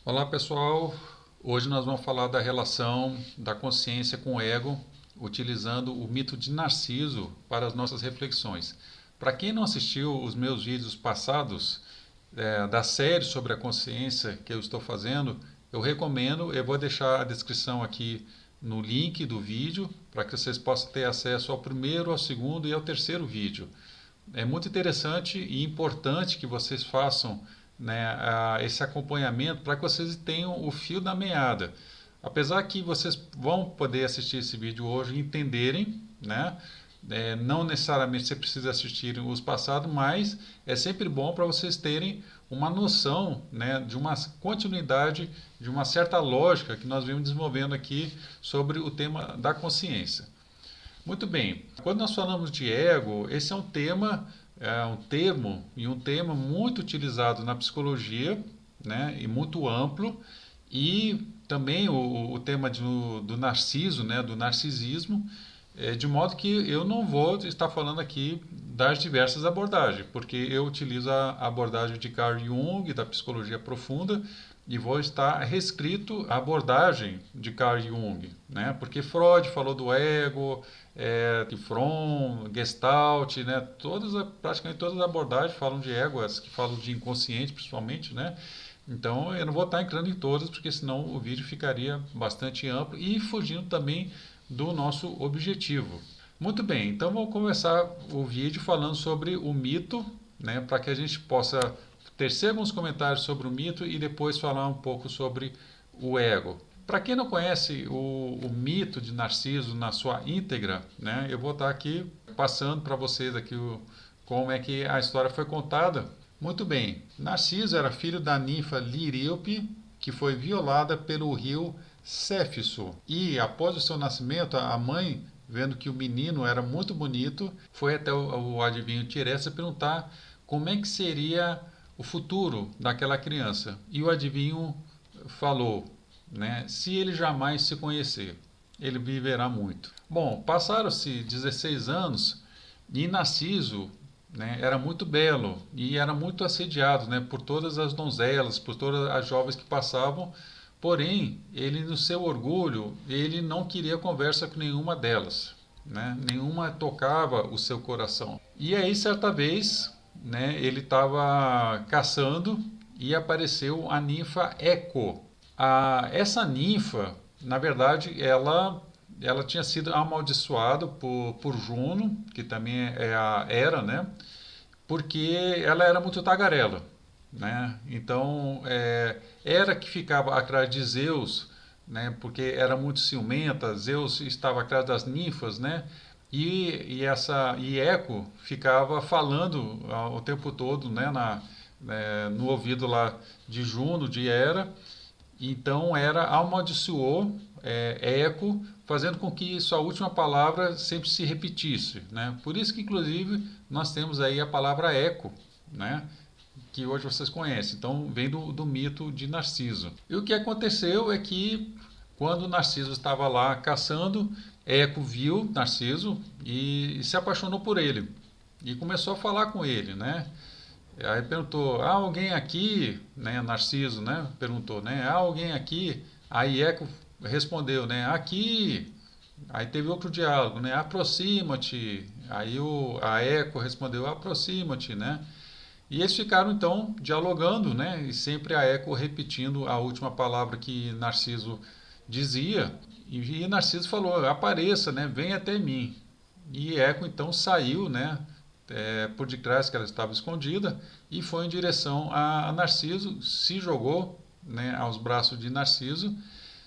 Olá pessoal, hoje nós vamos falar da relação da consciência com o ego, utilizando o mito de Narciso para as nossas reflexões. Para quem não assistiu os meus vídeos passados da série sobre a consciência que eu estou fazendo, eu recomendo, eu vou deixar a descrição aqui no link do vídeo para que vocês possam ter acesso ao primeiro, ao segundo e ao terceiro vídeo. É muito interessante e importante que vocês façam, né, esse acompanhamento para que vocês tenham o fio da meada. Apesar que vocês vão poder assistir esse vídeo hoje e entenderem, né, não necessariamente você precisa assistir os passados, mas é sempre bom para vocês terem uma noção, né, de uma continuidade, de uma certa lógica que nós vimos desenvolvendo aqui sobre o tema da consciência. Muito bem. Quando nós falamos de ego, esse é um termo e um tema muito utilizado na psicologia, né, e muito amplo, e também o tema do narciso, né, do narcisismo, de modo que eu não vou estar falando aqui das diversas abordagens, porque eu utilizo a abordagem de Carl Jung, da psicologia profunda, e vou estar restrito à abordagem de Carl Jung, né? Porque Freud falou do ego, Fromm, Gestalt, né? Praticamente todas as abordagens falam de ego, as que falam de inconsciente principalmente, né? Então eu não vou estar entrando em todas, porque senão o vídeo ficaria bastante amplo e fugindo também do nosso objetivo. Muito bem, então vamos começar o vídeo falando sobre o mito, né, para que a gente possa tecer alguns comentários sobre o mito e depois falar um pouco sobre o ego. Para quem não conhece o mito de Narciso na sua íntegra, né, eu vou estar aqui passando para vocês aqui como é que a história foi contada. Muito bem, Narciso era filho da ninfa Liríope, que foi violada pelo rio Céfiso. E após o seu nascimento, a mãe, vendo que o menino era muito bonito, foi até o adivinho Tiresias perguntar como é que seria o futuro daquela criança. E o adivinho falou, né, se ele jamais se conhecer, ele viverá muito. Bom, passaram-se 16 anos e Narciso, né, era muito belo e era muito assediado, né, por todas as donzelas, por todas as jovens que passavam. Porém, ele no seu orgulho, ele não queria conversa com nenhuma delas, né? Nenhuma tocava o seu coração. E aí, certa vez, né, ele estava caçando e apareceu a ninfa Eco. Essa ninfa, na verdade, ela tinha sido amaldiçoada por Juno, que também é a Hera, né? Porque ela era muito tagarela, né? Então, Hera que ficava atrás de Zeus, né? Porque era muito ciumenta, Zeus estava atrás das ninfas, né? E Eco ficava falando o tempo todo, né? No ouvido lá de Juno, de Hera. Então Hera amaldiçoou Eco, fazendo com que sua última palavra sempre se repetisse, né? Por isso que inclusive nós temos aí a palavra eco, né, que hoje vocês conhecem. Então vem do mito de Narciso. E o que aconteceu é que quando Narciso estava lá caçando, Eco viu Narciso e se apaixonou por ele e começou a falar com ele, né? Aí perguntou: há alguém aqui, né? Narciso, né? Perguntou, né? Há alguém aqui? Aí Eco respondeu, né? Aqui. Aí teve outro diálogo, né? Aproxima-te. Aí a Eco respondeu: aproxima-te, né? E eles ficaram então dialogando, né? E sempre a Eco repetindo a última palavra que Narciso dizia. E Narciso falou: apareça, né? Venha até mim. E Eco então saiu, né? Por detrás que ela estava escondida e foi em direção a Narciso, se jogou, né, aos braços de Narciso.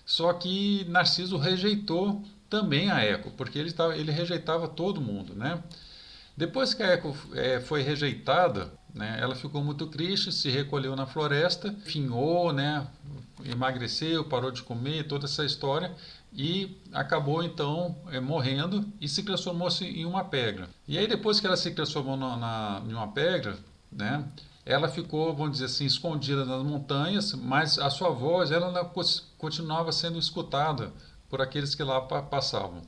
Só que Narciso rejeitou também a Eco, porque ele rejeitava todo mundo, né? Depois que a Eco foi rejeitada, né, ela ficou muito triste, se recolheu na floresta, finhou, né, emagreceu, parou de comer, toda essa história, e acabou então morrendo e se transformou-se em uma pedra. E aí depois que ela se transformou em uma pedra, né, ela ficou, vamos dizer assim, escondida nas montanhas, mas a sua voz ela continuava sendo escutada por aqueles que lá passavam.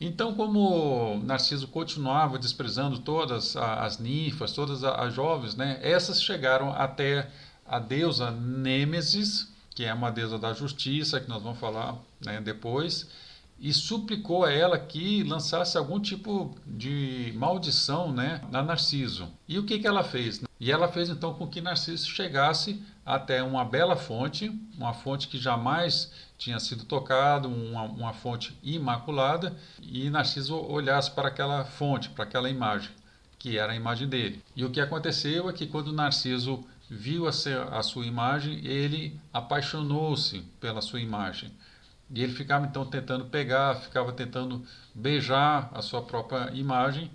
Então, como Narciso continuava desprezando todas as ninfas, todas as jovens, né, essas chegaram até a deusa Nêmesis que é uma deusa da justiça, que nós vamos falar, né, depois, e suplicou a ela que lançasse algum tipo de maldição, né, na Narciso. E o que que ela fez? E ela fez então com que Narciso chegasse até uma bela fonte, uma fonte que jamais tinha sido tocada, uma fonte imaculada, e Narciso olhasse para aquela fonte, para aquela imagem, que era a imagem dele. E o que aconteceu é que quando Narciso viu a sua imagem, ele apaixonou-se pela sua imagem. E ele ficava então tentando pegar, ficava tentando beijar a sua própria imagem.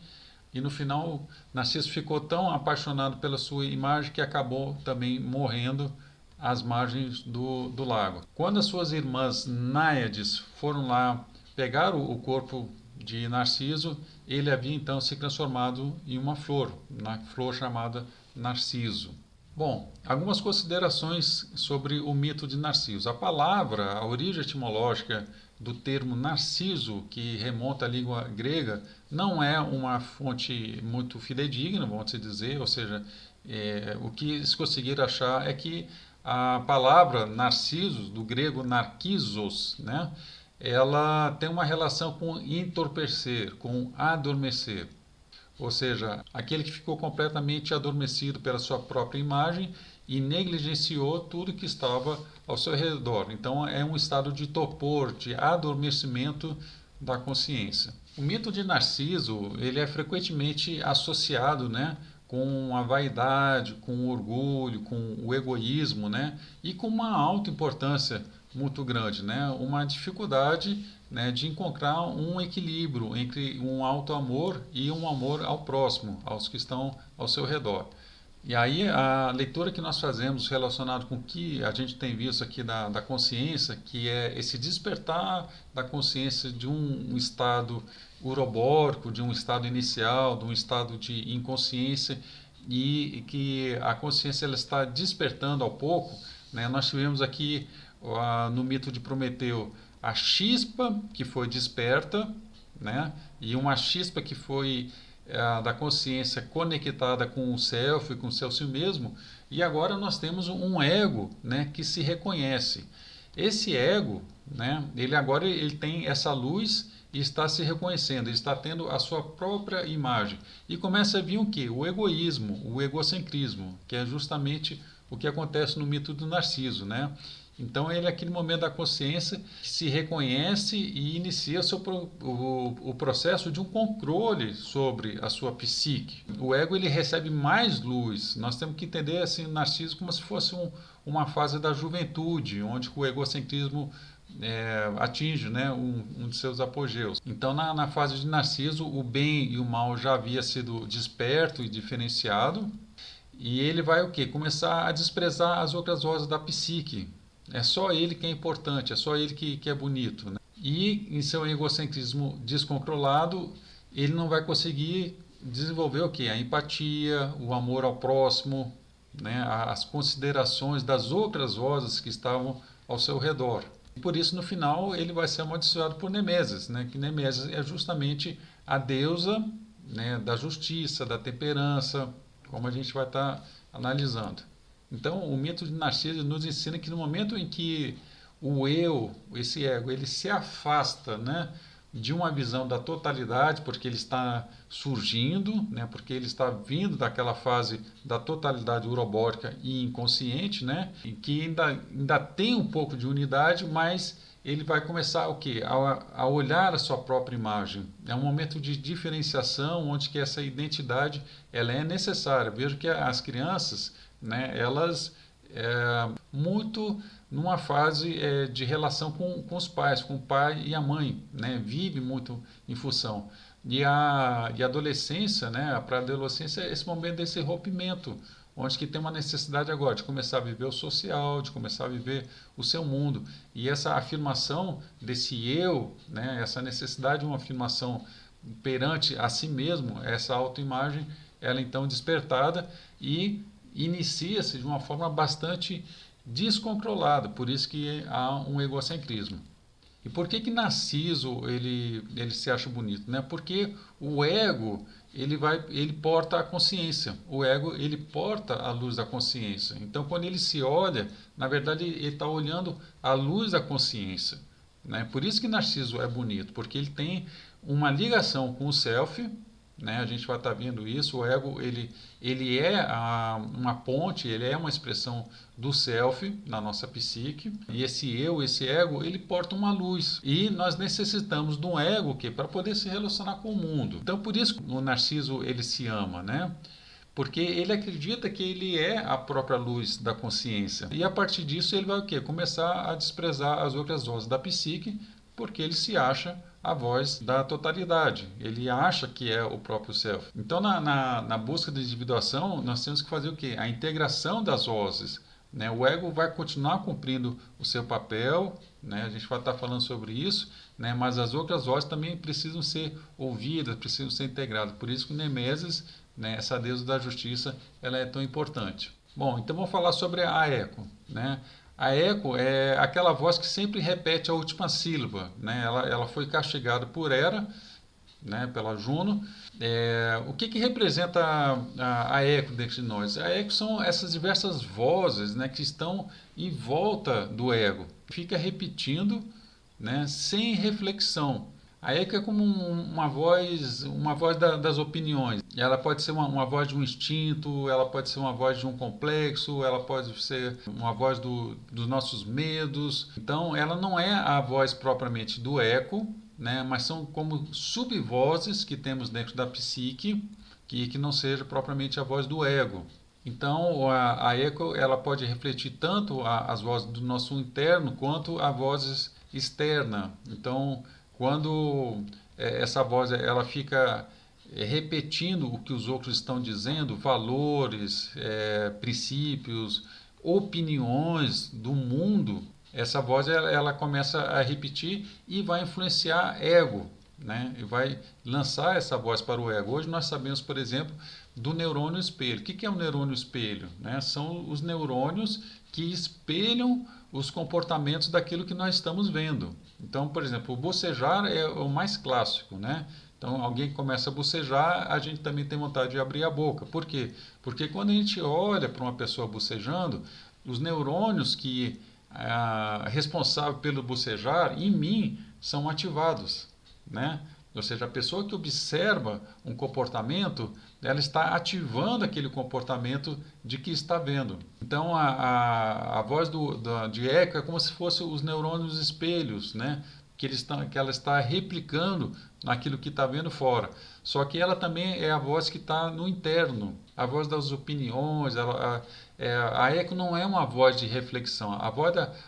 E no final, Narciso ficou tão apaixonado pela sua imagem que acabou também morrendo às margens do lago. Quando as suas irmãs náiades foram lá pegar o corpo de Narciso, ele havia então se transformado em uma flor, na flor chamada Narciso. Bom, algumas considerações sobre o mito de Narciso. A palavra, a origem etimológica do termo Narciso, que remonta à língua grega, não é uma fonte muito fidedigna, vamos dizer, ou seja, o que eles conseguiram achar é que a palavra Narcisos, do grego narcisos, né, ela tem uma relação com entorpecer, com adormecer. Ou seja, aquele que ficou completamente adormecido pela sua própria imagem e negligenciou tudo que estava ao seu redor. Então é um estado de torpor, de adormecimento da consciência. O mito de Narciso, ele é frequentemente associado, né, com a vaidade, com o orgulho, com o egoísmo, né, e com uma alta importância muito grande, né, uma dificuldade, né, de encontrar um equilíbrio entre um alto amor e um amor ao próximo, aos que estão ao seu redor. E aí a leitura que nós fazemos relacionado com o que a gente tem visto aqui da consciência, que é esse despertar da consciência de um estado urobórico, de um estado inicial, de um estado de inconsciência, e que a consciência ela está despertando ao pouco, né? Nós tivemos aqui no mito de Prometeu a chispa que foi desperta, né? E uma chispa que foi da consciência conectada com o self, com o self mesmo, e agora nós temos um ego, né, que se reconhece. Esse ego, né, ele tem essa luz e está se reconhecendo, ele está tendo a sua própria imagem. E começa a vir o quê? O egoísmo, o egocentrismo, que é justamente o que acontece no mito do Narciso, né? Então ele é aquele momento da consciência que se reconhece e inicia o processo de um controle sobre a sua psique. O ego ele recebe mais luz. Nós temos que entender assim, o Narciso como se fosse uma fase da juventude, onde o egocentrismo atinge, né, um de seus apogeus. Então na fase de Narciso o bem e o mal já havia sido desperto e diferenciado. E ele vai o quê? Começar a desprezar as outras vozes da psique. É só ele que é importante, é só ele que é bonito, né? E em seu egocentrismo descontrolado, ele não vai conseguir desenvolver o quê? A empatia, o amor ao próximo, né? As considerações das outras vozes que estavam ao seu redor. E por isso, no final, ele vai ser amaldiçoado por Nemesis, né? Que Nemesis é justamente a deusa, né, da justiça, da temperança, como a gente vai estar analisando. Então, o mito de Narciso nos ensina que no momento em que o eu, esse ego, ele se afasta, né, de uma visão da totalidade, porque ele está surgindo, né, porque ele está vindo daquela fase da totalidade urobórica e inconsciente, né, em que ainda tem um pouco de unidade, mas ele vai começar o quê? A olhar a sua própria imagem. É um momento de diferenciação onde que essa identidade ela é necessária. Vejo que as crianças, né, elas muito numa fase de relação com os pais, com o pai e a mãe, né, vive muito em função. E a adolescência, né, a pré-adolescência é esse momento desse rompimento, onde que tem uma necessidade agora de começar a viver o social, de começar a viver o seu mundo. E essa afirmação desse eu, né, essa necessidade de uma afirmação perante a si mesmo, essa autoimagem, ela então despertada e inicia-se de uma forma bastante descontrolada, por isso que há um egocentrismo. E por que que Narciso ele se acha bonito, né? Porque o ego ele porta a consciência. O ego ele porta a luz da consciência. Então quando ele se olha, na verdade ele está olhando a luz da consciência, né? Por isso que Narciso é bonito, porque ele tem uma ligação com o self, né? A gente vai estar vendo isso. O ego ele é uma ponte, ele é uma expressão do self na nossa psique, e esse ego, ele porta uma luz, e nós necessitamos de um ego que para poder se relacionar com o mundo. Então por isso o Narciso ele se ama, né? Porque ele acredita que ele é a própria luz da consciência. E a partir disso ele vai o quê? Começar a desprezar as outras vozes da psique, porque ele se acha a voz da totalidade. Ele acha que é o próprio self. Então, na busca de individuação, nós temos que fazer o quê? A integração das vozes. Né? O ego vai continuar cumprindo o seu papel, né? A gente vai estar falando sobre isso, né? Mas as outras vozes também precisam ser ouvidas, precisam ser integradas. Por isso que o Nemesis, né, essa deusa da justiça, ela é tão importante. Bom, então vamos falar sobre a eco, né? A eco é aquela voz que sempre repete a última sílaba, né? Ela foi castigada por Hera, né, pela Juno. O que representa a eco dentro de nós? A eco são essas diversas vozes, né, que estão em volta do ego. Fica repetindo, né, sem reflexão. A eco é como uma voz das opiniões. Ela pode ser uma voz de um instinto, ela pode ser uma voz de um complexo, ela pode ser uma voz dos nossos medos. Então, ela não é a voz propriamente do eco, né? Mas são como subvozes que temos dentro da psique, que não seja propriamente a voz do ego. Então, a eco ela pode refletir tanto as vozes do nosso interno quanto a vozes externa. Então, quando essa voz ela fica repetindo o que os outros estão dizendo, valores, princípios, opiniões do mundo, essa voz ela começa a repetir e vai influenciar ego, né? E vai lançar essa voz para o ego. Hoje nós sabemos, por exemplo, do neurônio espelho. O que é um neurônio espelho? Né? São os neurônios que espelham os comportamentos daquilo que nós estamos vendo. Então, por exemplo, o bocejar é o mais clássico, né? Então, alguém que começa a bocejar, a gente também tem vontade de abrir a boca. Por quê? Porque quando a gente olha para uma pessoa bocejando, os neurônios que responsável pelo bocejar, em mim, são ativados, né? Ou seja, a pessoa que observa um comportamento, ela está ativando aquele comportamento de que está vendo. Então, a voz de eco é como se fossem os neurônios espelhos, né? Que ela está replicando naquilo que está vendo fora. Só que ela também é a voz que está no interno, a voz das opiniões. A eco não é uma voz de reflexão.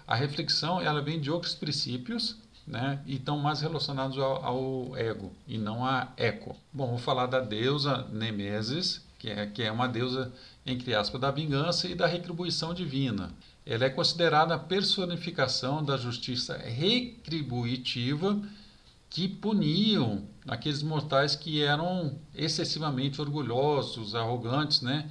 A reflexão ela vem de outros princípios, né, e estão mais relacionados ao ego e não a eco. Bom, vou falar da deusa Nemesis, que é uma deusa, entre aspas, da vingança e da retribuição divina. Ela é considerada a personificação da justiça retributiva que puniam aqueles mortais que eram excessivamente orgulhosos, arrogantes, né,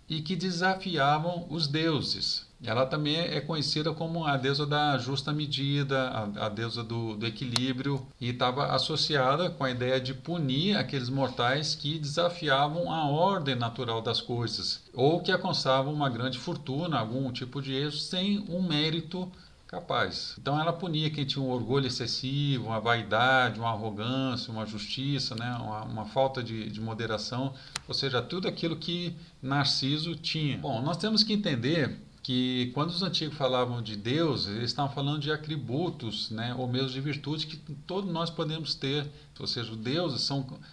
e que desafiavam os deuses. Ela também é conhecida como a deusa da justa medida, a deusa do equilíbrio, e estava associada com a ideia de punir aqueles mortais que desafiavam a ordem natural das coisas, ou que alcançavam uma grande fortuna, algum tipo de êxito, sem um mérito capaz. Então ela punia quem tinha um orgulho excessivo, uma vaidade, uma arrogância, uma justiça, né? uma falta de moderação, ou seja, tudo aquilo que Narciso tinha. Bom, nós temos que entender que quando os antigos falavam de Deus, eles estavam falando de atributos, né, ou mesmo de virtudes que todos nós podemos ter. Ou seja, os deuses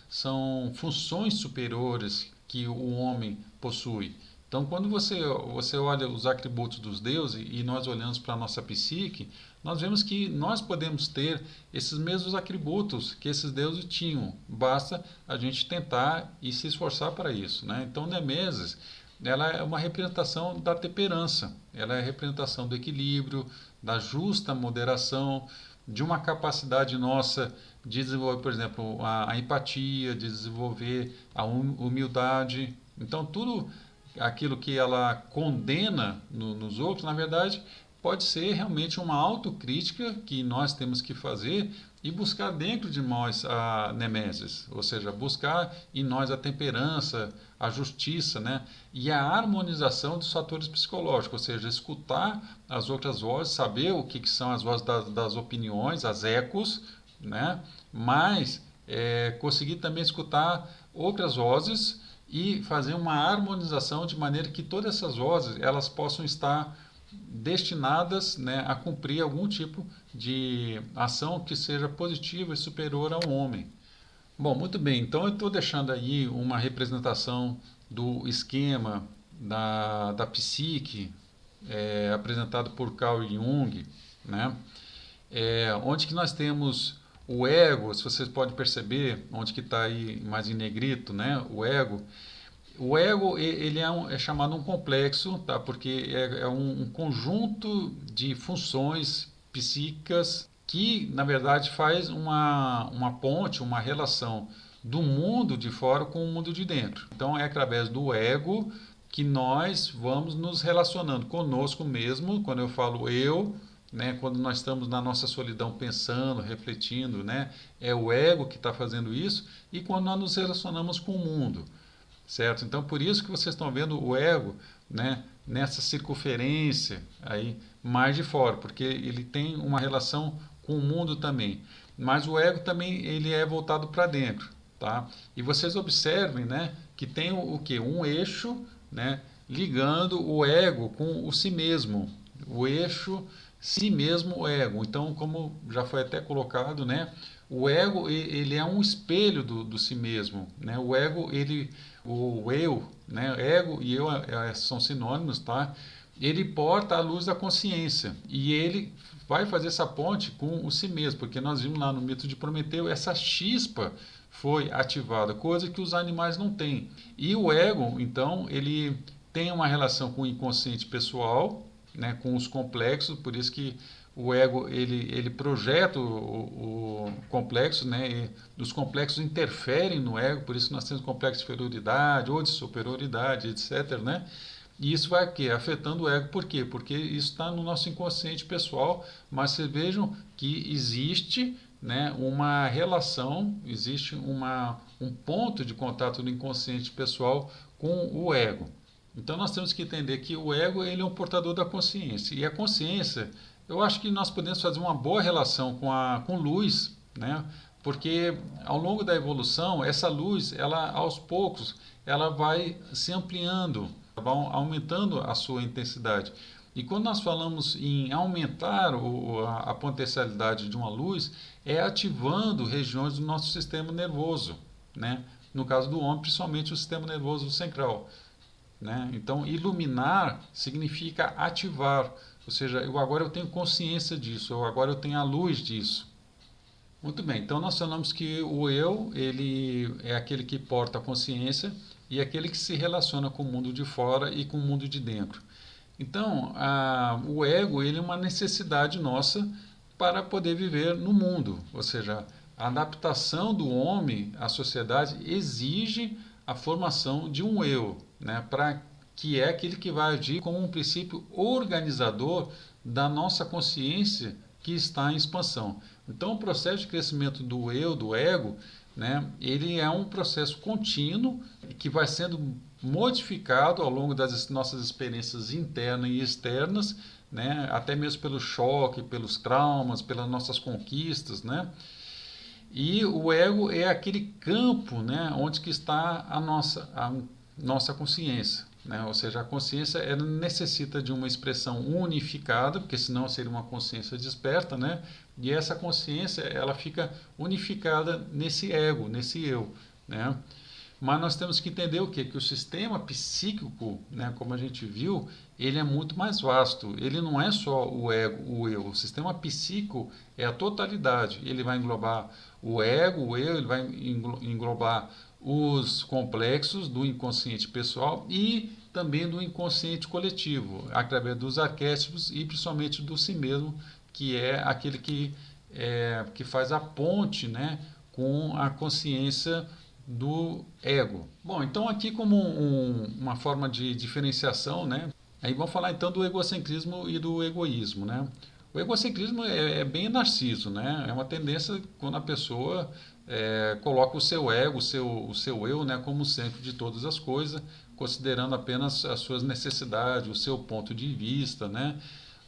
são funções superiores que o homem possui. Então, quando você olha os atributos dos deuses e nós olhamos para a nossa psique, nós vemos que nós podemos ter esses mesmos atributos que esses deuses tinham. Basta a gente tentar e se esforçar para isso, né? Então, Nemesis, ela é uma representação da temperança, ela é a representação do equilíbrio, da justa moderação, de uma capacidade nossa de desenvolver, por exemplo, a empatia, de desenvolver a humildade. Então, tudo aquilo que ela condena nos outros, na verdade, pode ser realmente uma autocrítica que nós temos que fazer e buscar dentro de nós a nemesis, ou seja, buscar em nós a temperança, a justiça, né? E a harmonização dos fatores psicológicos, ou seja, escutar as outras vozes, saber o que são as vozes das opiniões, as ecos, né? Mas conseguir também escutar outras vozes e fazer uma harmonização de maneira que todas essas vozes elas possam estar destinadas, né, a cumprir algum tipo de ação que seja positiva e superior ao homem. Bom, muito bem, então eu estou deixando aí uma representação do esquema da psique, apresentado por Carl Jung, né? Onde que nós temos o ego, se vocês podem perceber, onde que está aí mais em negrito, né? O ego ele é chamado um complexo, tá? Porque é um conjunto de funções psíquicas que, na verdade, faz uma ponte, uma relação do mundo de fora com o mundo de dentro. Então, é através do ego que nós vamos nos relacionando conosco mesmo. Quando eu falo eu, né, quando nós estamos na nossa solidão pensando, refletindo, né, é o ego que está fazendo isso. E quando nós nos relacionamos com o mundo, certo? Então, por isso que vocês estão vendo o ego, né, nessa circunferência aí mais de fora, porque ele tem uma relação com o mundo também. Mas o ego também ele é voltado para dentro, tá? E vocês observem, né, que tem o que? Um eixo, né, ligando o ego com o si mesmo. O eixo si mesmo ego. Então, como já foi até colocado, né, o ego ele é um espelho do si mesmo, né? O ego o eu, né, ego e eu são sinônimos, tá? Ele porta a luz da consciência e ele vai fazer essa ponte com o si mesmo, porque nós vimos lá no mito de Prometeu, essa chispa foi ativada, coisa que os animais não têm. E o ego, então, ele tem uma relação com o inconsciente pessoal, né, com os complexos, por isso que o ego ele projeta o complexo, né, e os complexos interferem no ego, por isso nós temos complexo de inferioridade ou de superioridade, etc., né? E isso vai aqui, afetando o ego, por quê? Porque isso está no nosso inconsciente pessoal, mas vocês vejam que existe, né, uma relação, existe um ponto de contato do inconsciente pessoal com o ego. Então nós temos que entender que o ego ele é um portador da consciência, e a consciência, eu acho que nós podemos fazer uma boa relação com luz, né? Porque ao longo da evolução, essa luz, ela aos poucos, ela vai se ampliando, vai aumentando a sua intensidade. E quando nós falamos em aumentar a potencialidade de uma luz, é ativando regiões do nosso sistema nervoso, né? No caso do homem, principalmente o sistema nervoso central, né? Então, iluminar significa ativar, ou seja, agora eu tenho consciência disso, agora eu tenho a luz disso. Muito bem, então nós falamos que o eu, ele é aquele que porta a consciência e é aquele que se relaciona com o mundo de fora e com o mundo de dentro. Então, o ego, ele é uma necessidade nossa para poder viver no mundo, ou seja, a adaptação do homem à sociedade exige a formação de um eu, né, que é aquele que vai agir como um princípio organizador da nossa consciência que está em expansão. Então, o processo de crescimento do eu, do ego, né, ele é um processo contínuo que vai sendo modificado ao longo das nossas experiências internas e externas, né, até mesmo pelo choque, pelos traumas, pelas nossas conquistas, né? E o ego é aquele campo, né, onde que está a nossa consciência, né? Ou seja, a consciência ela necessita de uma expressão unificada, porque senão seria uma consciência desperta, né? E essa consciência ela fica unificada nesse ego, nesse eu, né? Mas nós temos que entender o quê? Que o sistema psíquico, né, como a gente viu, ele é muito mais vasto. Ele não é só o ego, o eu. O sistema psíquico é a totalidade. Ele vai englobar o ego, o eu, ele vai englobar os complexos do inconsciente pessoal e também do inconsciente coletivo, através dos arquétipos e principalmente do si mesmo, que é aquele que faz a ponte, né, com a consciência do ego. Bom, então aqui como uma forma de diferenciação, né, Aí vamos falar então do egocentrismo e do egoísmo, né? O egocentrismo é bem narciso, né? É uma tendência quando a pessoa coloca o seu ego, o seu eu, né, como centro de todas as coisas, considerando apenas as suas necessidades, o seu ponto de vista, né?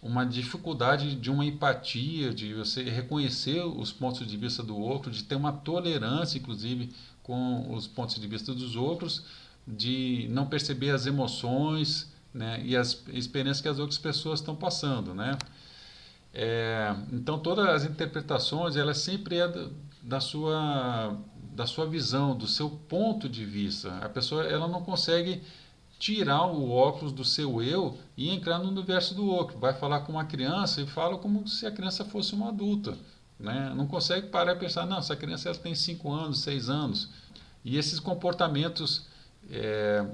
Uma dificuldade de uma empatia, de você reconhecer os pontos de vista do outro, de ter uma tolerância, inclusive, com os pontos de vista dos outros, de não perceber as emoções, né, e as experiências que as outras pessoas estão passando, né? Então todas as interpretações ela sempre da sua visão, do seu ponto de vista. A pessoa ela não consegue tirar o óculos do seu eu e entrar no universo do outro. Vai falar com uma criança e fala como se a criança fosse uma adulta, né? Não consegue parar e pensar, não, essa criança ela tem 5 anos, 6 anos. E esses comportamentos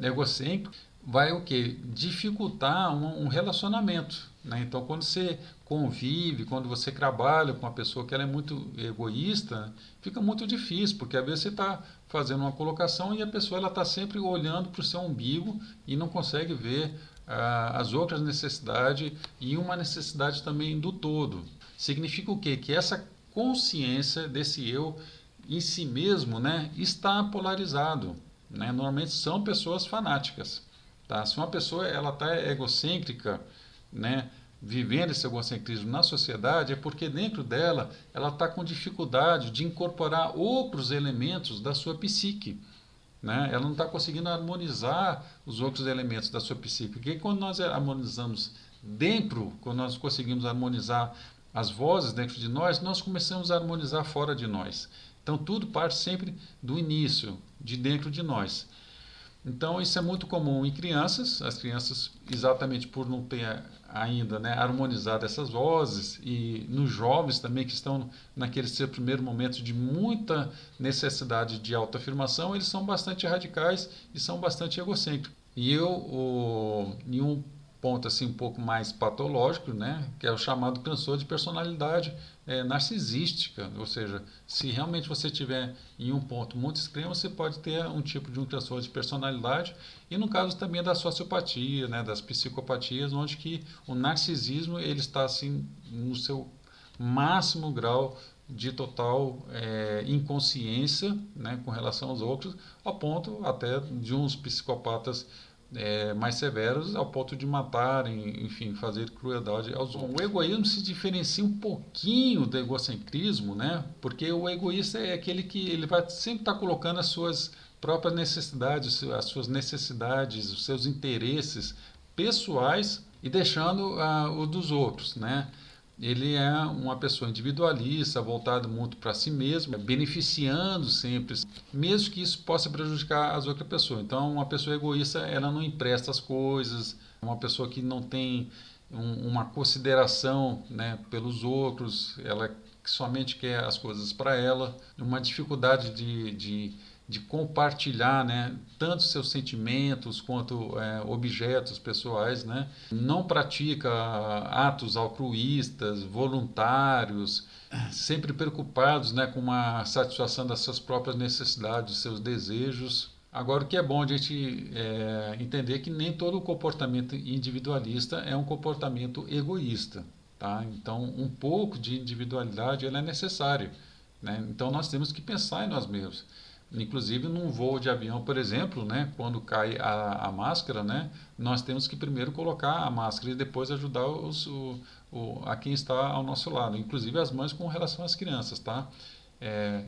egocêntricos vai o que? Dificultar um relacionamento. Né? Então, quando você convive, quando você trabalha com uma pessoa que ela é muito egoísta, fica muito difícil, porque às vezes você está fazendo uma colocação e a pessoa está sempre olhando para o seu umbigo e não consegue ver as outras necessidades e uma necessidade também do todo. Significa o quê? Que essa consciência desse eu em si mesmo, né, está polarizado. Né? Normalmente são pessoas fanáticas. Tá? Se uma pessoa ela está egocêntrica, né, vivendo esse egocentrismo na sociedade, é porque dentro dela ela está com dificuldade de incorporar outros elementos da sua psique. Né? Ela não está conseguindo harmonizar os outros elementos da sua psique. Porque quando nós harmonizamos dentro, quando nós conseguimos harmonizar as vozes dentro de nós, nós começamos a harmonizar fora de nós. Então tudo parte sempre do início, de dentro de nós. Então isso é muito comum em crianças, as crianças exatamente por não ter ainda, né, harmonizado essas vozes, e nos jovens também que estão naquele seu primeiro momento de muita necessidade de autoafirmação, eles são bastante radicais e são bastante egocêntricos. E em um ponto assim um pouco mais patológico, né, que é o chamado transtorno de personalidade narcisística, ou seja, se realmente você tiver em um ponto muito extremo, você pode ter um tipo de um transtorno de personalidade, e no caso também da sociopatia, né, das psicopatias, onde que o narcisismo ele está assim no seu máximo grau de total inconsciência, né, com relação aos outros, ao ponto até de uns psicopatas mais severos ao ponto de matarem, enfim, fazer crueldade aos outros. O egoísmo se diferencia um pouquinho do egocentrismo, né? Porque o egoísta é aquele que ele vai sempre estar colocando as suas próprias necessidades, as suas necessidades, os seus interesses pessoais e deixando o dos outros, né? Ele é uma pessoa individualista, voltado muito para si mesmo, beneficiando sempre, mesmo que isso possa prejudicar as outras pessoas. Então, uma pessoa egoísta, ela não empresta as coisas, uma pessoa que não tem uma consideração, né, pelos outros, ela somente quer as coisas para ela, uma dificuldade de compartilhar, né, tanto seus sentimentos quanto objetos pessoais, né, não pratica atos altruístas, voluntários, sempre preocupados, né, com a satisfação das suas próprias necessidades, dos seus desejos. Agora, o que é bom a gente entender que nem todo comportamento individualista é um comportamento egoísta. Tá? Então, um pouco de individualidade ela é necessário. Né? Então, nós temos que pensar em nós mesmos. Inclusive, num voo de avião, por exemplo, né, quando cai a máscara, né, nós temos que primeiro colocar a máscara e depois ajudar a quem está ao nosso lado, inclusive as mães com relação às crianças. Tá?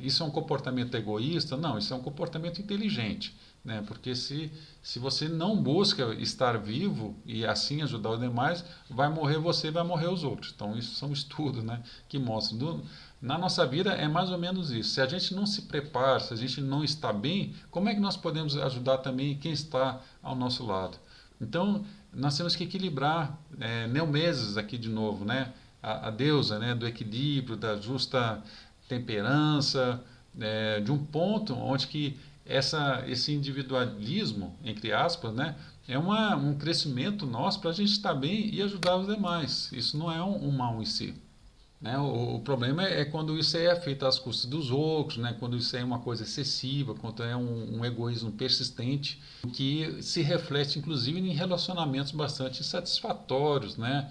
Isso é um comportamento egoísta? Não, isso é um comportamento inteligente. Né? Porque se você não busca estar vivo e assim ajudar os demais, vai morrer você e vai morrer os outros. Então, isso são estudos, né, que mostram. Na nossa vida é mais ou menos isso. Se a gente não se prepara, se a gente não está bem, como é que nós podemos ajudar também quem está ao nosso lado? Então, nós temos que equilibrar, Neomeses aqui de novo, né? A deusa, né, do equilíbrio, da justa temperança, de um ponto onde que esse individualismo, entre aspas, né, é um crescimento nosso para a gente estar bem e ajudar os demais. Isso não é um mal em si. Né? O problema é quando isso é feito às custas dos outros, né? Quando isso é uma coisa excessiva, quando é um egoísmo persistente, que se reflete inclusive em relacionamentos bastante insatisfatórios, né?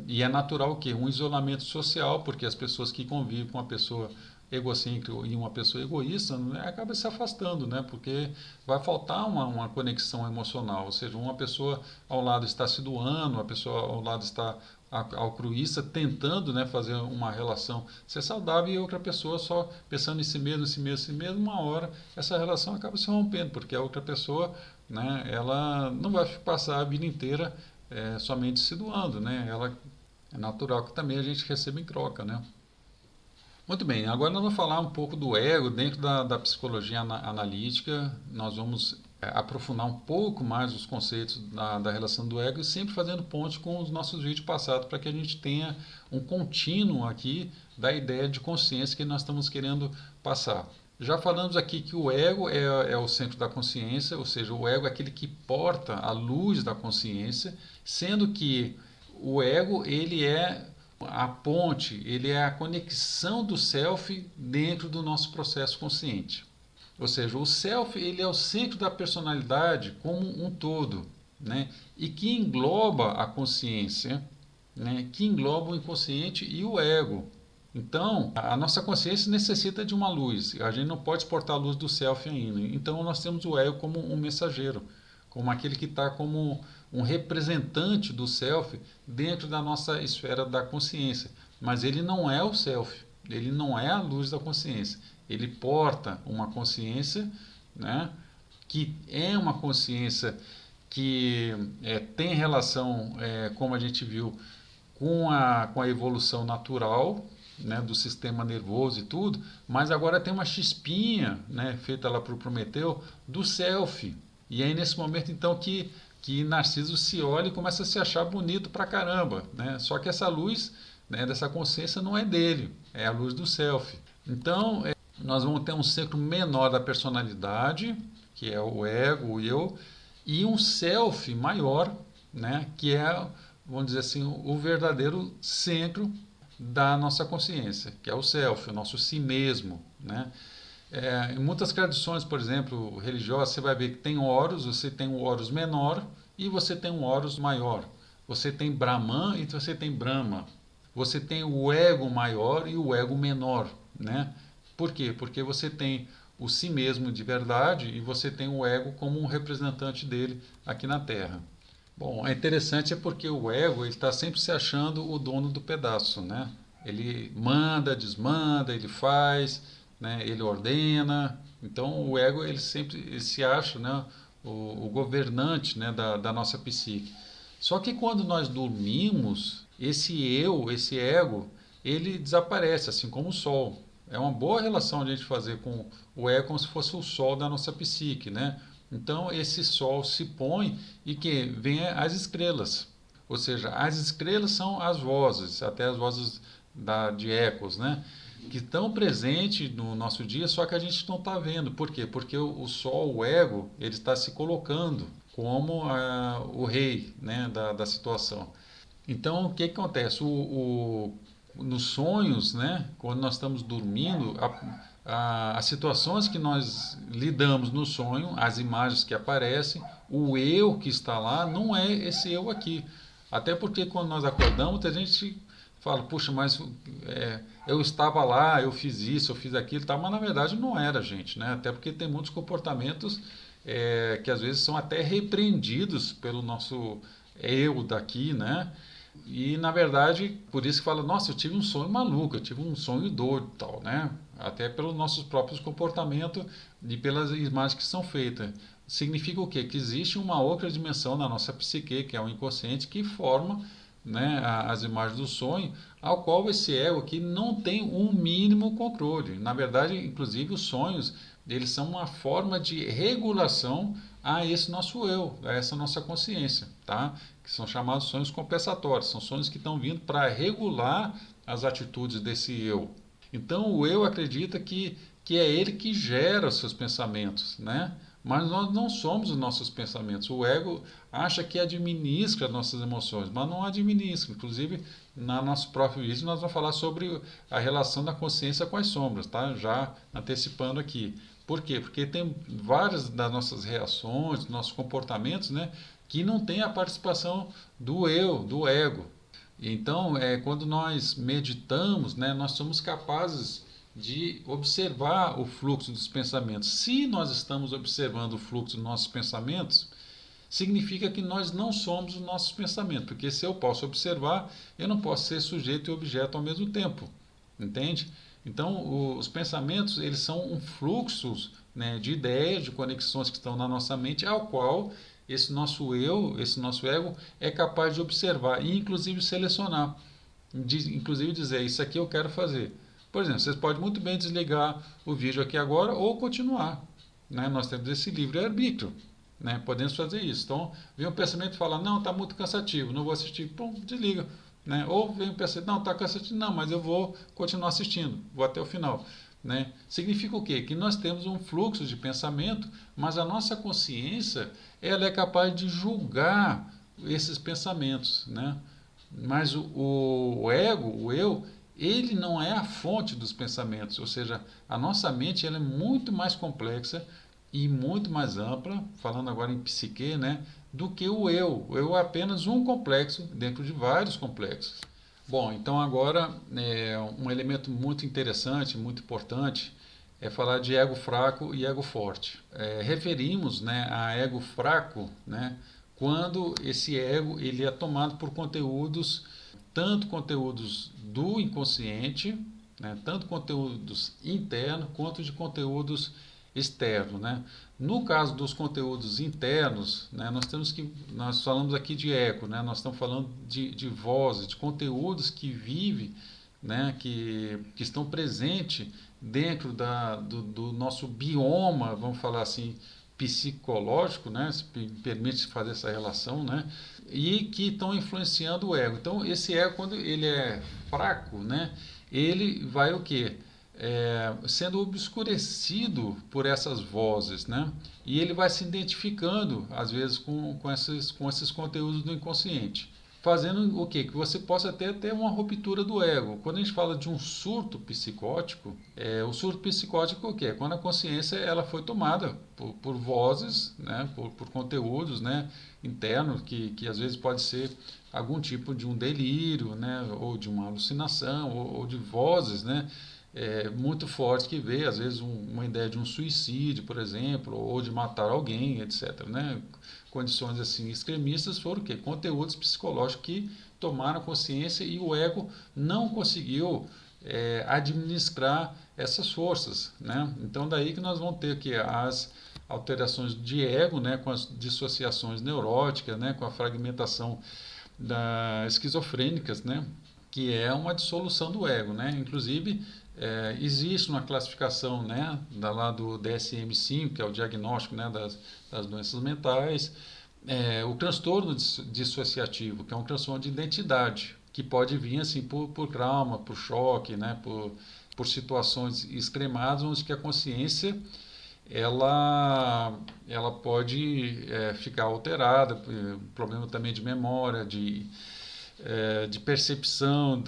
E é natural o quê? Um isolamento social, porque as pessoas que convivem com uma pessoa egocêntrica e uma pessoa egoísta, né, acaba se afastando, né? Porque vai faltar uma conexão emocional, ou seja, uma pessoa ao lado está se doando, a pessoa ao lado está altruísta, tentando, né, fazer uma relação ser saudável, e outra pessoa só pensando em si mesmo, em si mesmo, em si mesmo, uma hora essa relação acaba se rompendo, porque a outra pessoa, né, ela não vai passar a vida inteira somente se doando, né? Ela, é natural que também a gente receba em troca, né? Muito bem, agora nós vamos falar um pouco do ego dentro da psicologia analítica. Nós vamos aprofundar um pouco mais os conceitos da relação do ego e sempre fazendo ponte com os nossos vídeos passados para que a gente tenha um contínuo aqui da ideia de consciência que nós estamos querendo passar. Já falamos aqui que o ego é o centro da consciência, ou seja, o ego é aquele que porta a luz da consciência, sendo que o ego ele é a ponte, ele é a conexão do self dentro do nosso processo consciente. Ou seja, o self ele é o centro da personalidade como um todo, né? E que engloba a consciência, né? Que engloba o inconsciente e o ego. Então, a nossa consciência necessita de uma luz. A gente não pode exportar a luz do self ainda. Então, nós temos o ego como um mensageiro, como aquele que está como um representante do self dentro da nossa esfera da consciência. Mas ele não é o self, ele não é a luz da consciência. Ele porta uma consciência, né, que é uma consciência que tem relação, como a gente viu, com a evolução natural, né, do sistema nervoso e tudo, mas agora tem uma chispinha, né, feita lá para o Prometeu, do self. E aí nesse momento então que Narciso se olha e começa a se achar bonito pra caramba, né? Só que essa luz, né, dessa consciência não é dele, é a luz do self. Então nós vamos ter um centro menor da personalidade, que é o ego, o eu, e um self maior, né, que é, vamos dizer assim, o verdadeiro centro da nossa consciência, que é o self, o nosso si mesmo, né? Em muitas tradições, por exemplo, religiosas, você vai ver que tem Horus, você tem um Horus menor e você tem um Horus maior. Você tem Brahman e você tem Brahma. Você tem o ego maior e o ego menor, né? Por quê? Porque você tem o si mesmo de verdade e você tem o ego como um representante dele aqui na Terra. Bom, é interessante porque o ego está sempre se achando o dono do pedaço, né? Ele manda, desmanda, ele faz, né? Ele ordena. Então o ego ele se acha, né? O governante, né? da nossa psique. Só que quando nós dormimos, esse ego, ele desaparece, assim como o sol. É uma boa relação a gente fazer com o ego como se fosse o sol da nossa psique, né? Então esse sol se põe e que vem as estrelas. Ou seja, as estrelas são as vozes, até as vozes de ecos, né? Que estão presentes no nosso dia, só que a gente não está vendo. Por quê? Porque o sol, o ego, ele está se colocando como o rei, né, da situação. Então, o que acontece? Nos sonhos, né, quando nós estamos dormindo, as situações que nós lidamos no sonho, as imagens que aparecem, o eu que está lá não é esse eu aqui. Até porque quando nós acordamos, a gente fala, puxa, mas eu estava lá, eu fiz isso, eu fiz aquilo, tá? Mas na verdade não era, gente, né? Até porque tem muitos comportamentos que às vezes são até repreendidos pelo nosso eu daqui, né? E na verdade, por isso que fala, nossa, eu tive um sonho maluco, eu tive um sonho doido e tal, né? Até pelos nossos próprios comportamentos e pelas imagens que são feitas. Significa o quê? Que existe uma outra dimensão na nossa psique, que é o inconsciente, que forma, né, as imagens do sonho, ao qual esse ego aqui não tem um mínimo controle. Na verdade, inclusive, os sonhos, eles são uma forma de regulação a esse nosso eu, a essa nossa consciência, tá? Que são chamados sonhos compensatórios, são sonhos que estão vindo para regular as atitudes desse eu. Então, o eu acredita que é ele que gera os seus pensamentos, né? mas nós não somos os nossos pensamentos. O ego acha que administra nossas emoções, mas não administra. Inclusive, na nosso próprio vídeo, nós vamos falar sobre a relação da consciência com as sombras, tá? Já antecipando aqui. Por quê? Porque tem várias das nossas reações, dos nossos comportamentos, né, que não tem a participação do eu, do ego. Então, quando nós meditamos, né, nós somos capazes de observar o fluxo dos pensamentos. Se nós estamos observando o fluxo dos nossos pensamentos, significa que nós não somos os nossos pensamentos, porque se eu posso observar, eu não posso ser sujeito e objeto ao mesmo tempo, entende? Então, os pensamentos, eles são um fluxo, né, de ideias, de conexões que estão na nossa mente, ao qual esse nosso eu, esse nosso ego, é capaz de observar e, inclusive, selecionar. Inclusive dizer, isso aqui eu quero fazer. Por exemplo, vocês podem muito bem desligar o vídeo aqui agora ou continuar. Né? Nós temos esse livre-arbítrio. Né? Podemos fazer isso. Então, vem um pensamento e fala, não, está muito cansativo, não vou assistir. Pum, desliga. Né? Ou vem um pensamento, não, está cansativo, não, mas eu vou continuar assistindo, vou até o final. Né? Significa o quê? Que nós temos um fluxo de pensamento, mas a nossa consciência ela é capaz de julgar esses pensamentos. Né? Mas o ego, o eu, ele não é a fonte dos pensamentos, ou seja, a nossa mente ela é muito mais complexa e muito mais ampla, falando agora em psique, né, do que o eu. O eu é apenas um complexo dentro de vários complexos. Bom, então agora um elemento muito interessante, muito importante, é falar de ego fraco e ego forte. Referimos, né, a ego fraco, né, quando esse ego ele é tomado por conteúdos, tanto conteúdos do inconsciente, né, tanto conteúdos internos quanto de conteúdos externos. Né? No caso dos conteúdos internos, né, nós falamos aqui de ego, né, nós estamos falando de vozes, de conteúdos que vivem, né, que estão presentes dentro do nosso bioma, vamos falar assim, psicológico, né, se permite fazer essa relação, né, e que estão influenciando o ego. Então, esse ego, quando ele é fraco, né, ele vai o quê? Sendo obscurecido por essas vozes, né? E ele vai se identificando, às vezes, com esses conteúdos do inconsciente. Fazendo o quê? Que você possa até ter uma ruptura do ego. Quando a gente fala de um surto psicótico, o surto psicótico o quê? Quando a consciência ela foi tomada por vozes, né? por conteúdos, né? internos, que às vezes pode ser algum tipo de um delírio, né? ou de uma alucinação, ou de vozes, né? Muito fortes que vê, às vezes, uma ideia de um suicídio, por exemplo, ou de matar alguém, etc. Né? Condições assim extremistas foram o quê? Conteúdos psicológicos que tomaram consciência e o ego não conseguiu administrar essas forças. Né? Então, daí que nós vamos ter que as alterações de ego, né? com as dissociações neuróticas, né? com a fragmentação esquizofrênicas, né? que é uma dissolução do ego. Né? Inclusive, existe uma classificação, né, lá do DSM-5, que é o diagnóstico, né, das doenças mentais, o transtorno dissociativo, que é um transtorno de identidade, que pode vir assim por trauma, por choque, né, por situações extremadas, onde que a consciência ela pode ficar alterada, problema também de memória, de percepção,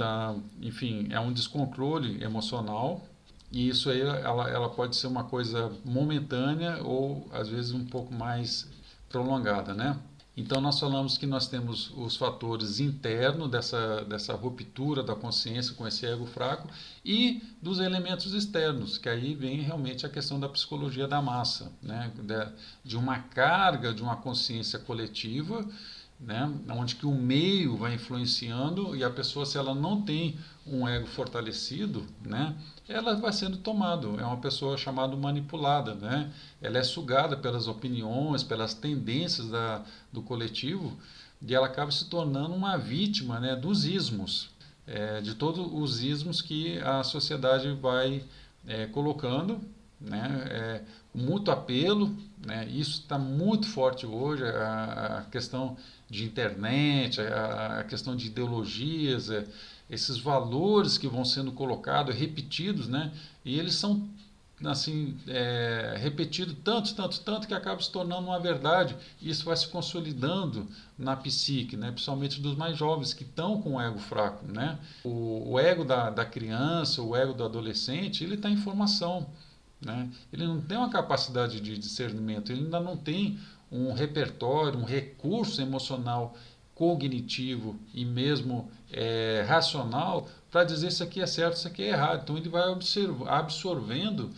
enfim, é um descontrole emocional e isso aí ela pode ser uma coisa momentânea ou às vezes um pouco mais prolongada, né? Então nós falamos que nós temos os fatores internos dessa ruptura da consciência com esse ego fraco e dos elementos externos, que aí vem realmente a questão da psicologia da massa, né? de uma carga de uma consciência coletiva, né, onde que o meio vai influenciando e a pessoa, se ela não tem um ego fortalecido, né, ela vai sendo tomada, é uma pessoa chamada manipulada, né, ela é sugada pelas opiniões, pelas tendências do coletivo e ela acaba se tornando uma vítima, né, dos ismos, de todos os ismos que a sociedade vai colocando, né, muito apelo, né, isso está muito forte hoje, a questão de internet, a questão de ideologias, esses valores que vão sendo colocados, repetidos, né, e eles são assim, repetido tanto que acaba se tornando uma verdade. E isso vai se consolidando na psique, né? Principalmente dos mais jovens que estão com o ego fraco, né? O ego da criança, o ego do adolescente, ele está em formação, né? Ele não tem uma capacidade de discernimento, ele ainda não tem um repertório, um recurso emocional cognitivo e mesmo racional para dizer isso aqui é certo, isso aqui é errado. Então ele vai absorvendo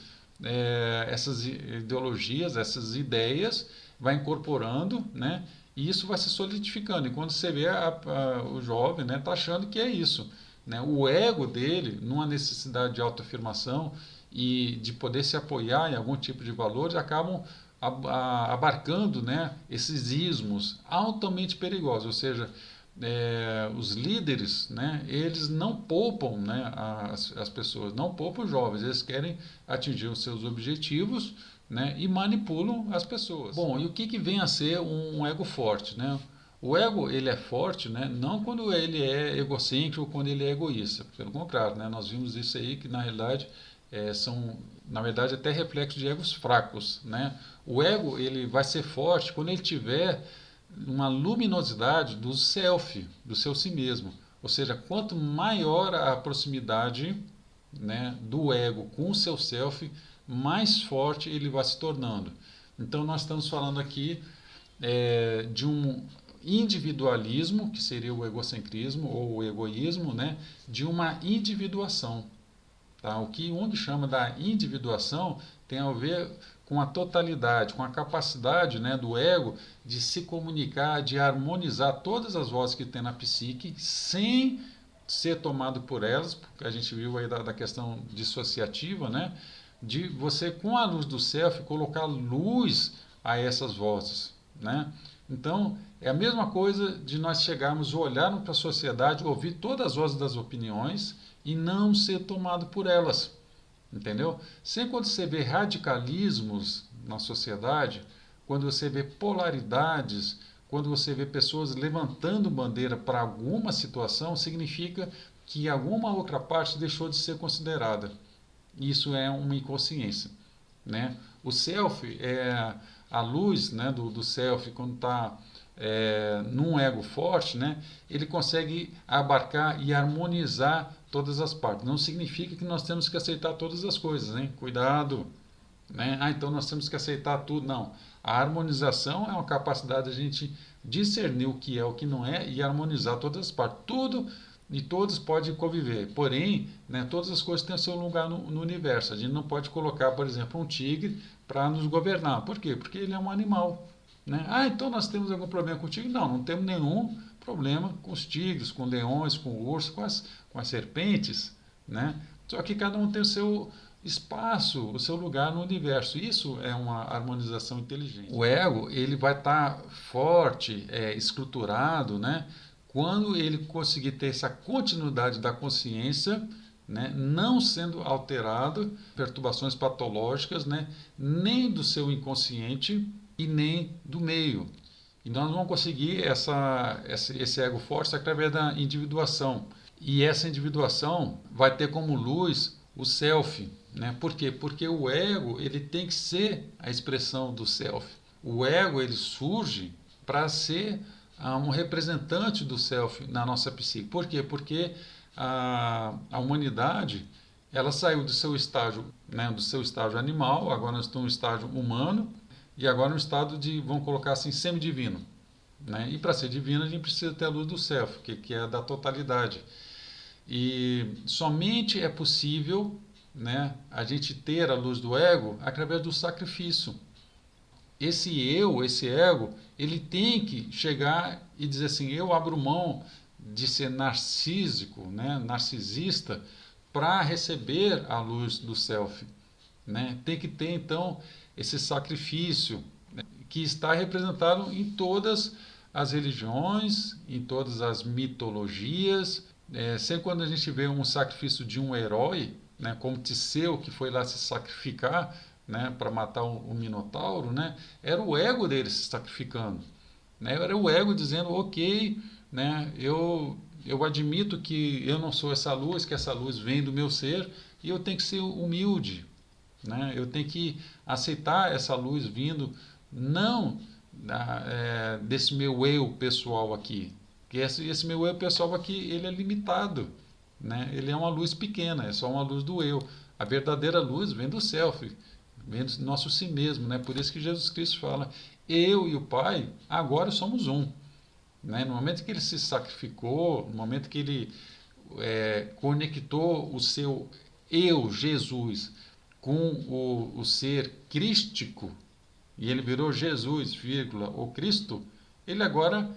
essas ideologias, essas ideias, vai incorporando, né? E isso vai se solidificando. E quando você vê o jovem, né, tá achando que é isso, né? O ego dele, numa necessidade de autoafirmação e de poder se apoiar em algum tipo de valores, acabam abarcando, né, esses ismos altamente perigosos, ou seja, os líderes, né, eles não poupam, né, as pessoas, não poupam os jovens, eles querem atingir os seus objetivos, né, e manipulam as pessoas. Bom, e o que vem a ser um ego forte, né? O ego ele é forte, né, não quando ele é egocêntrico ou quando ele é egoísta, pelo contrário, né, nós vimos isso aí que na realidade são, na verdade, até reflexos de egos fracos, né? O ego ele vai ser forte quando ele tiver uma luminosidade do self, do seu si mesmo. Ou seja, quanto maior a proximidade, né, do ego com o seu self, mais forte ele vai se tornando. Então nós estamos falando aqui de um individualismo, que seria o egocentrismo ou o egoísmo, né, de uma individuação. Tá? O que Jung chama da individuação tem a ver com a totalidade, com a capacidade, né, do ego de se comunicar, de harmonizar todas as vozes que tem na psique, sem ser tomado por elas, porque a gente viu aí da questão dissociativa, né, de você, com a luz do self, colocar luz a essas vozes. Né? Então, é a mesma coisa de nós chegarmos, olharmos para a sociedade, ouvir todas as vozes das opiniões e não ser tomado por elas, entendeu? Sempre quando você vê radicalismos na sociedade, quando você vê polaridades, quando você vê pessoas levantando bandeira para alguma situação, significa que alguma outra parte deixou de ser considerada. Isso é uma inconsciência, né? O self é a luz, né, do self quando está num ego forte, né, ele consegue abarcar e harmonizar todas as partes. Não significa que nós temos que aceitar todas as coisas, hein? Cuidado, né? Então nós temos que aceitar tudo. Não. A harmonização é uma capacidade de a gente discernir o que é, o que não é e harmonizar todas as partes. Tudo e todos podem conviver. Porém, né, todas as coisas têm o seu lugar no universo. A gente não pode colocar, por exemplo, um tigre para nos governar. Por quê? Porque ele é um animal. Né? Ah, então nós temos algum problema com o tigre? Não, não temos nenhum problema com os tigres, com leões, com ursos, com as serpentes. Né? Só que cada um tem o seu espaço, o seu lugar no universo. Isso é uma harmonização inteligente. O ego ele vai estar forte, estruturado, né? Quando ele conseguir ter essa continuidade da consciência, né, não sendo alterado, perturbações patológicas, né, nem do seu inconsciente e nem do meio. E nós vamos conseguir esse ego forte através da individuação. E essa individuação vai ter como luz o self. Né? Por quê? Porque o ego ele tem que ser a expressão do self. O ego ele surge para ser um representante do self na nossa psique. Por quê? Porque a humanidade ela saiu do seu estágio, né, do seu estágio animal, agora nós estamos no estágio humano e agora no estado de, vamos colocar assim, semidivino. Né? E para ser divino a gente precisa ter a luz do self, que é da totalidade. E somente é possível, né, a gente ter a luz do ego através do sacrifício. Esse ego, ele tem que chegar e dizer assim, eu abro mão de ser narcísico, né, narcisista, para receber a luz do self. Né? Tem que ter, então, esse sacrifício, né, que está representado em todas as religiões, em todas as mitologias. Sempre quando a gente vê um sacrifício de um herói, né, como Tiseu, que foi lá se sacrificar, né, para matar o Minotauro, né, era o ego dele se sacrificando. Né, era o ego dizendo, ok, né, eu admito que eu não sou essa luz, que essa luz vem do meu ser, e eu tenho que ser humilde. né? Eu tenho que aceitar essa luz vindo não desse meu eu pessoal aqui, que esse meu eu pessoal aqui ele é limitado, né? Ele é uma luz pequena, é só uma luz do eu. A verdadeira luz vem do self, vem do nosso si mesmo, né? Por isso que Jesus Cristo fala: eu e o Pai agora somos um, né? No momento que ele se sacrificou, no momento que ele conectou o seu eu, Jesus, com o ser crístico, e ele virou Jesus, vírgula, o Cristo, ele agora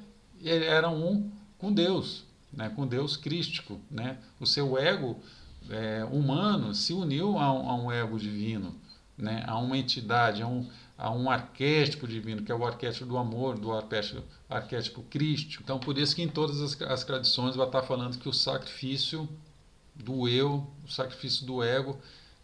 era um com Deus, né? Com Deus crístico, né? O seu ego humano se uniu a um ego divino, né? A uma entidade, a um arquétipo divino, que é o arquétipo do amor, do arquétipo crístico. Então, por isso que em todas as tradições vai estar falando que o sacrifício do eu, o sacrifício do ego,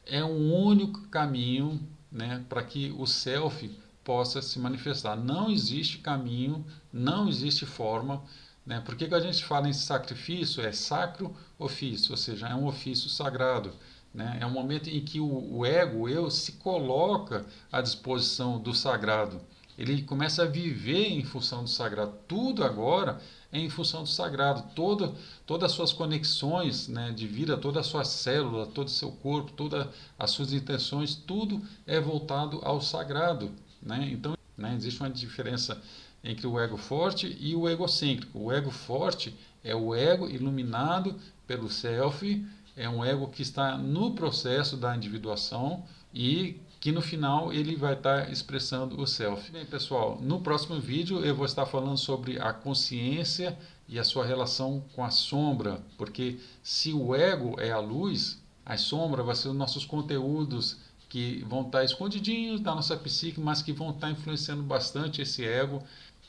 é um único caminho, né, para que o self possa se manifestar. Não existe caminho, não existe forma. Né? Por que a gente fala em sacrifício? É sacro ofício, ou seja, é um ofício sagrado. Né? É um momento em que o ego, o eu, se coloca à disposição do sagrado. Ele começa a viver em função do sagrado. Tudo agora é em função do sagrado. Todas as suas conexões, né, de vida, toda a sua célula, todo o seu corpo, todas as suas intenções, tudo é voltado ao sagrado. Né? Então, né, existe uma diferença entre o ego forte e o egocêntrico. O ego forte é o ego iluminado pelo self, é um ego que está no processo da individuação e que no final ele vai estar expressando o self. Bem, pessoal, no próximo vídeo eu vou estar falando sobre a consciência e a sua relação com a sombra, porque se o ego é a luz, a sombra vai ser os nossos conteúdos que vão estar escondidinhos da nossa psique, mas que vão estar influenciando bastante esse ego.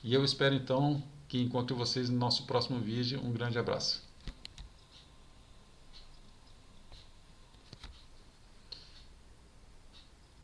E eu espero então que encontre vocês no nosso próximo vídeo. Um grande abraço.